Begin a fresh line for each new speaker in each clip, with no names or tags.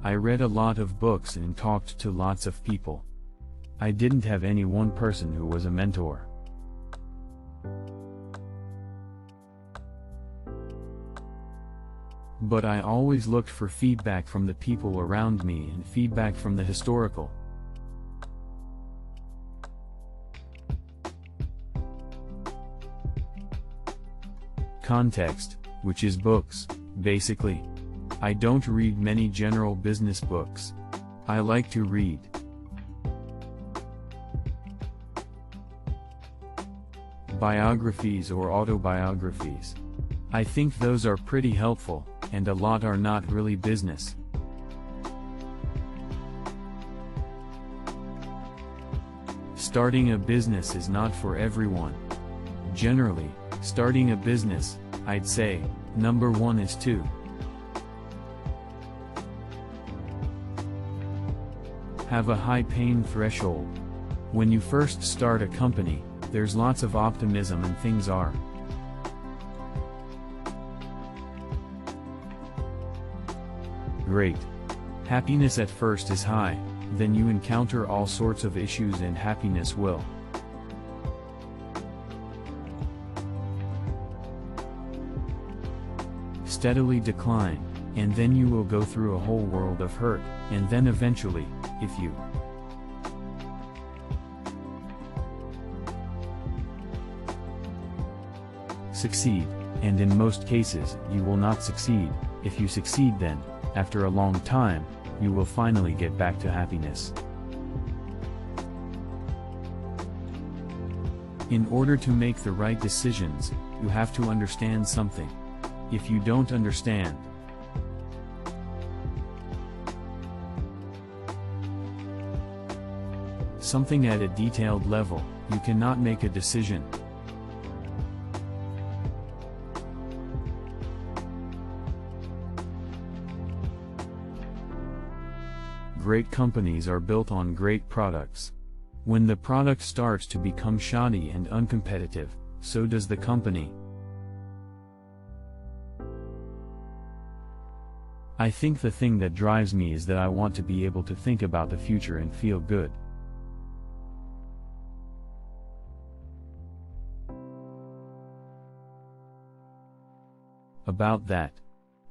I read a lot of books and talked to lots of people. I didn't have any one person who was a mentor. But I always looked for feedback from the people around me and feedback from the historical context, which is books, basically. I don't read many general business books. I like to read biographies or autobiographies. I think those are pretty helpful, and a lot are not really business. Starting a business is not for everyone. Generally, starting a business, I'd say, number one is to have a high pain threshold. When you first start a company, there's lots of optimism and things are great. Happiness at first is high, then you encounter all sorts of issues and happiness will steadily decline, and then you will go through a whole world of hurt, and then eventually, if you succeed, and in most cases you will not succeed, if you succeed then, after a long time, you will finally get back to happiness. In order to make the right decisions, you have to understand something. If you don't understand something at a detailed level, you cannot make a decision. Great companies are built on great products. When the product starts to become shoddy and uncompetitive, so does the company. I think the thing that drives me is that I want to be able to think about the future and feel good about that.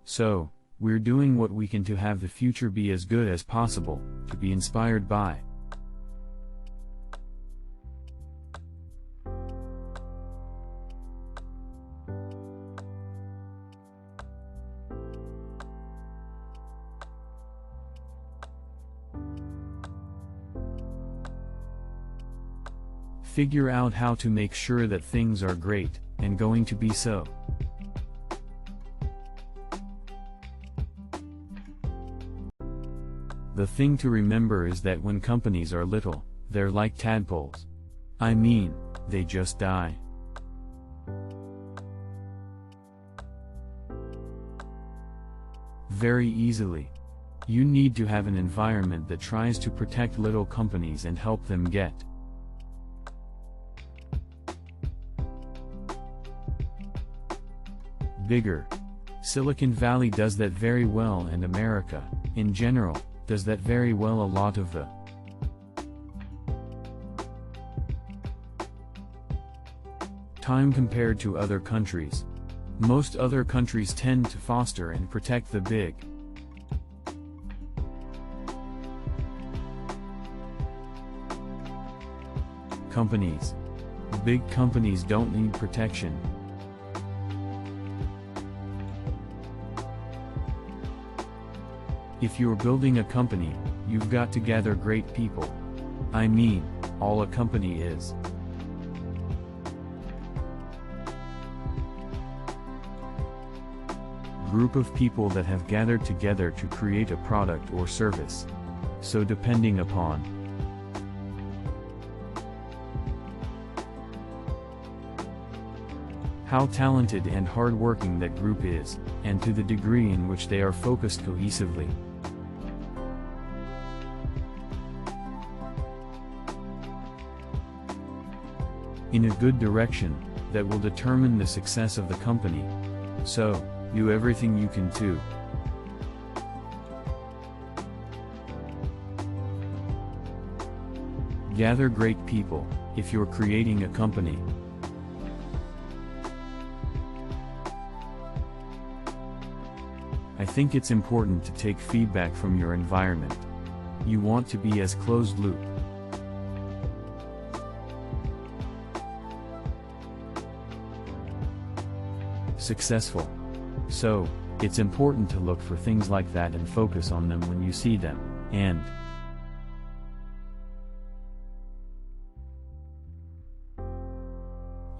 So, we're doing what we can to have the future be as good as possible, to be inspired by figure out how to make sure that things are great, and going to be so. The thing to remember is that when companies are little, they're like tadpoles. I mean, they just die. Very easily. You need to have an environment that tries to protect little companies and help them get bigger. Silicon Valley does that very well, and America, in general, does that very well a lot of the time compared to other countries. Most other countries tend to foster and protect the big companies. Big companies don't need protection. If you're building a company, you've got to gather great people. I mean, all a company is. Group of people that have gathered together to create a product or service. So depending upon how talented and hardworking that group is, and to the degree in which they are focused cohesively, in a good direction, that will determine the success of the company. So, do everything you can to Gather great people, if you're creating a company. I think it's important to take feedback from your environment. You want to be as closed loop. Successful. So, it's important to look for things like that and focus on them when you see them, and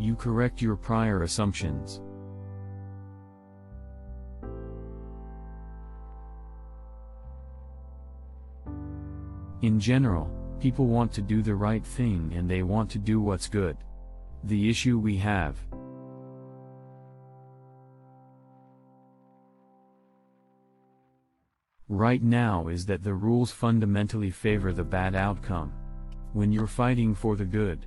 you correct your prior assumptions. In general, people want to do the right thing and they want to do what's good. The issue we have right now is that the rules fundamentally favor the bad outcome. When you're fighting for the good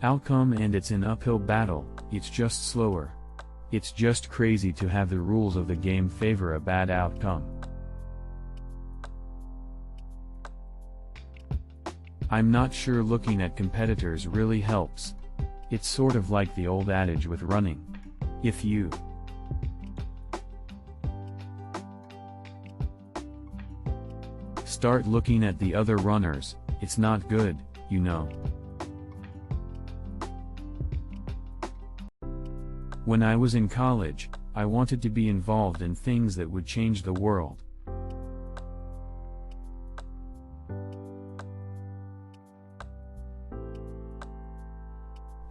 outcome and it's an uphill battle, it's just slower. It's just crazy to have the rules of the game favor a bad outcome. I'm not sure looking at competitors really helps. It's sort of like the old adage with running. If you start looking at the other runners, it's not good, you know. When I was in college, I wanted to be involved in things that would change the world.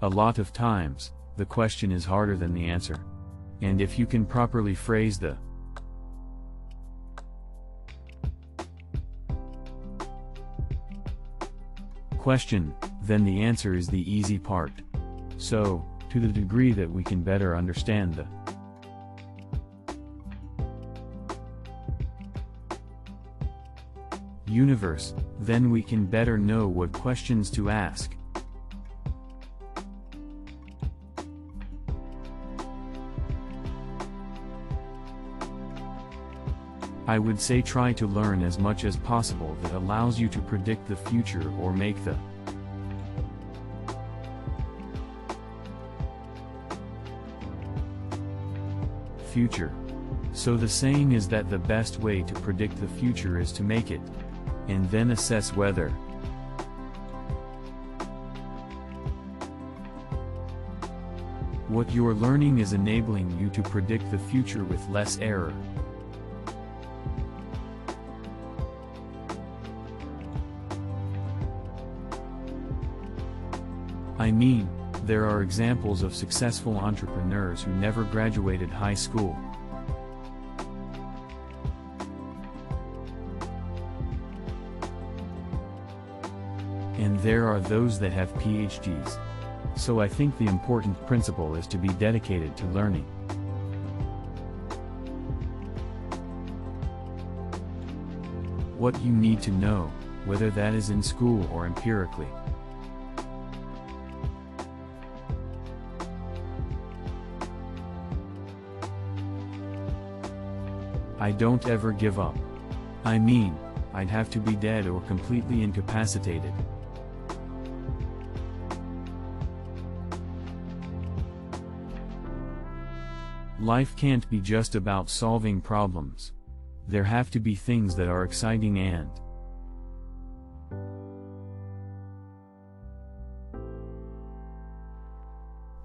A lot of times, the question is harder than the answer. And if you can properly phrase the question, then the answer is the easy part. So, to the degree that we can better understand the universe, then we can better know what questions to ask. I would say try to learn as much as possible that allows you to predict the future or make the future. So the saying is that the best way to predict the future is to make it, and then assess whether what you're learning is enabling you to predict the future with less error. I mean, there are examples of successful entrepreneurs who never graduated high school. And there are those that have PhDs. So I think the important principle is to be dedicated to learning. What you need to know, whether that is in school or empirically. I don't ever give up. I mean, I'd have to be dead or completely incapacitated. Life can't be just about solving problems. There have to be things that are exciting and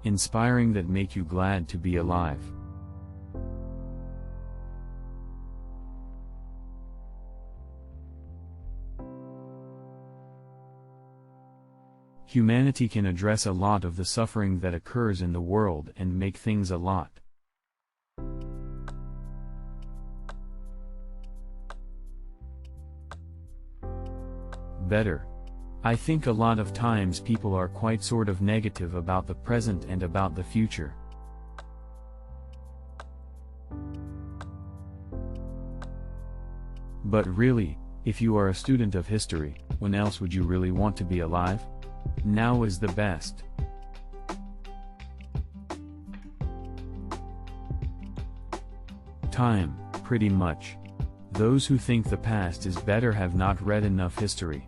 inspiring that make you glad to be alive. Humanity can address a lot of the suffering that occurs in the world and make things a lot better. I think a lot of times people are quite sort of negative about the present and about the future. But really, if you are a student of history, when else would you really want to be alive? Now is the best time, pretty much. Those who think the past is better have not read enough history.